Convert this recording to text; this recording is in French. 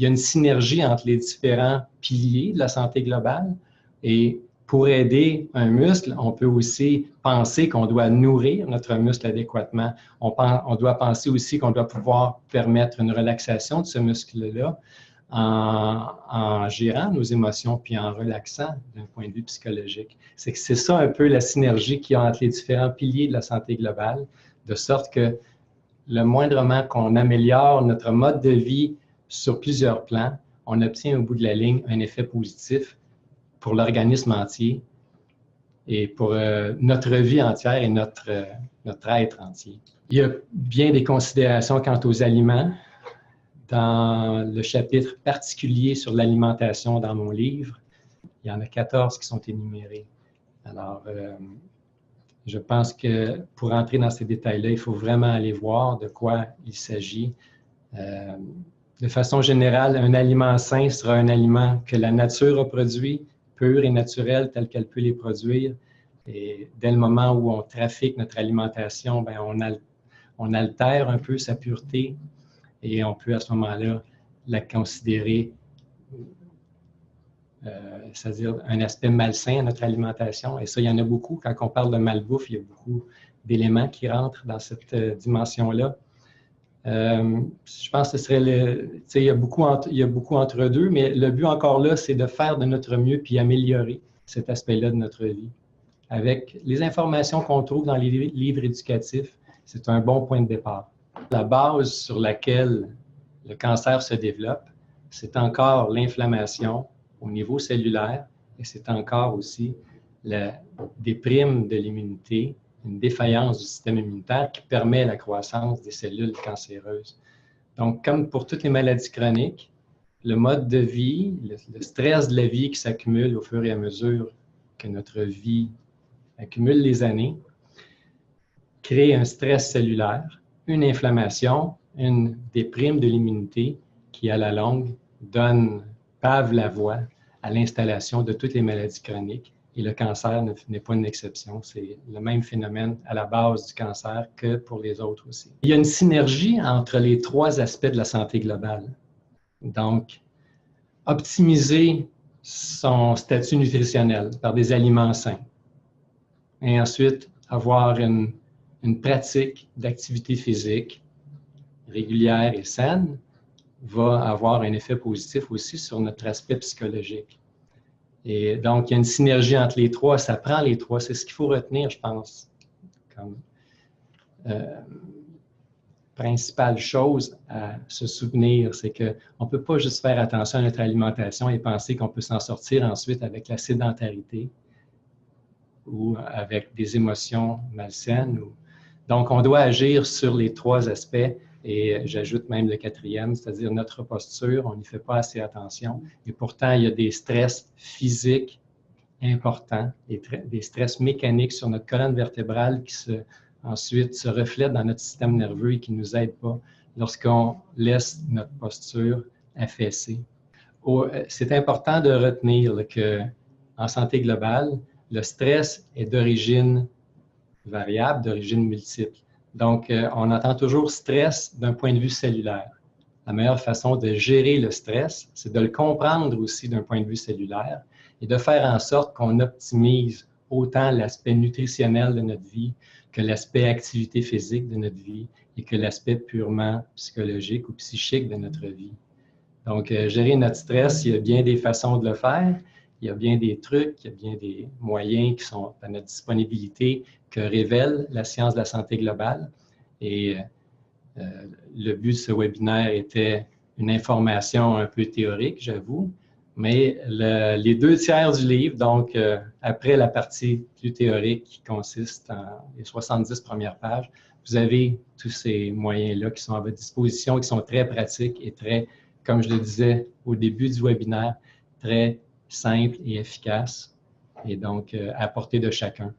il y a une synergie entre les différents piliers de la santé globale. Et pour aider un muscle, on peut aussi penser qu'on doit nourrir notre muscle adéquatement. On doit penser aussi qu'on doit pouvoir permettre une relaxation de ce muscle-là en gérant nos émotions puis en relaxant d'un point de vue psychologique. C'est ça un peu la synergie qu'il y a entre les différents piliers de la santé globale, de sorte que le moindrement qu'on améliore notre mode de vie sur plusieurs plans, on obtient au bout de la ligne un effet positif pour l'organisme entier et pour notre vie entière et notre être entier. Il y a bien des considérations quant aux aliments. Dans le chapitre particulier sur l'alimentation dans mon livre, il y en a 14 qui sont énumérés. Alors, je pense que pour entrer dans ces détails-là, il faut vraiment aller voir de quoi il s'agit. De façon générale, un aliment sain sera un aliment que la nature a produit, pur et naturel, tel qu'elle peut les produire. Et dès le moment où on trafique notre alimentation, bien, on altère un peu sa pureté et on peut à ce moment-là la considérer, c'est-à-dire un aspect malsain à notre alimentation. Et ça, il y en a beaucoup. Quand on parle de malbouffe, il y a beaucoup d'éléments qui rentrent dans cette dimension-là. Je pense que ce serait il y a beaucoup entre deux, mais le but encore là, c'est de faire de notre mieux puis améliorer cet aspect-là de notre vie. Avec les informations qu'on trouve dans les livres éducatifs, c'est un bon point de départ. La base sur laquelle le cancer se développe, c'est encore l'inflammation au niveau cellulaire et c'est encore aussi la déprime de l'immunité, une défaillance du système immunitaire qui permet la croissance des cellules cancéreuses. Donc, comme pour toutes les maladies chroniques, le mode de vie, le stress de la vie qui s'accumule au fur et à mesure que notre vie accumule les années, crée un stress cellulaire, une inflammation, une déprime de l'immunité qui, à la longue, pave la voie à l'installation de toutes les maladies chroniques. Et le cancer n'est pas une exception. C'est le même phénomène à la base du cancer que pour les autres aussi. Il y a une synergie entre les trois aspects de la santé globale. Donc, optimiser son statut nutritionnel par des aliments sains. Et ensuite, avoir une pratique d'activité physique régulière et saine va avoir un effet positif aussi sur notre aspect psychologique. Et donc, il y a une synergie entre les trois, ça prend les trois, c'est ce qu'il faut retenir, je pense, comme principale chose à se souvenir, c'est qu'on ne peut pas juste faire attention à notre alimentation et penser qu'on peut s'en sortir ensuite avec la sédentarité ou avec des émotions malsaines. Donc, on doit agir sur les trois aspects. Et j'ajoute même le quatrième, c'est-à-dire notre posture, on n'y fait pas assez attention. Et pourtant, il y a des stress physiques importants, des stress mécaniques sur notre colonne vertébrale qui ensuite se reflètent dans notre système nerveux et qui ne nous aident pas lorsqu'on laisse notre posture affaissée. C'est important de retenir qu'en santé globale, le stress est d'origine variable, d'origine multiple. Donc, on entend toujours stress d'un point de vue cellulaire. La meilleure façon de gérer le stress, c'est de le comprendre aussi d'un point de vue cellulaire et de faire en sorte qu'on optimise autant l'aspect nutritionnel de notre vie que l'aspect activité physique de notre vie et que l'aspect purement psychologique ou psychique de notre vie. Donc, gérer notre stress, il y a bien des façons de le faire. Il y a bien des trucs, il y a bien des moyens qui sont à notre disponibilité que révèle la science de la santé globale. Et le but de ce webinaire était une information un peu théorique, j'avoue, mais les 2/3 du livre, donc après la partie plus théorique qui consiste en les 70 premières pages, vous avez tous ces moyens-là qui sont à votre disposition, qui sont très pratiques et très, comme je le disais au début du webinaire, très simple et efficace, et donc à portée de chacun.